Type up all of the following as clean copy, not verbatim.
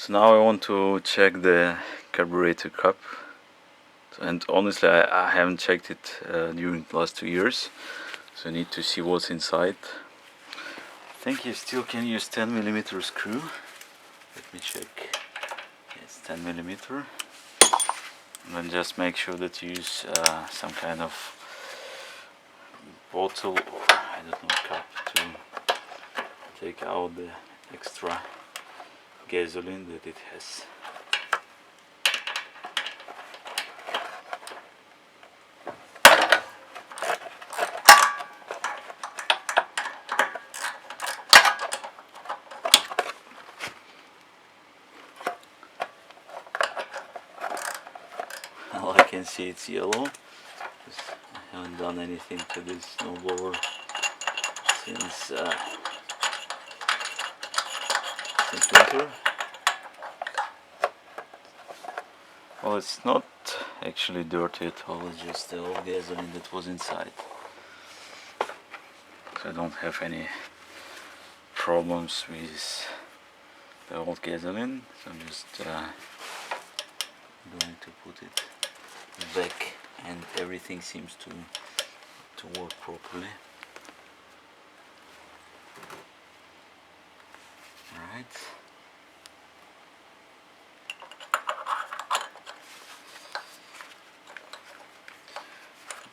So now I want to check the carburetor cup, and honestly I haven't checked it during the last 2 years, so I need to see what's inside. I think you still can use 10mm screw. Let me check. Yes, 10mm. And then just make sure that you use some kind of bottle, I don't know, cup to take out the extra gasoline that it has. All I can see it's yellow, because I haven't done anything to this snowblower since winter. Well, it's not actually dirty at all, it's just the old gasoline that was inside. So I don't have any problems with the old gasoline, so I'm just going to put it back, and everything seems to work properly. Alright.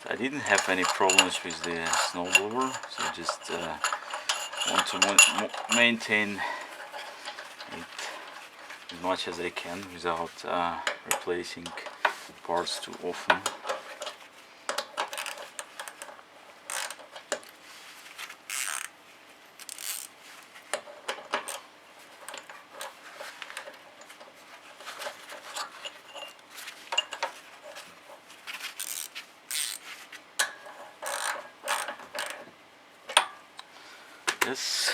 I didn't have any problems with the snowblower, so I just want to maintain it as much as I can without replacing parts too often. Yes,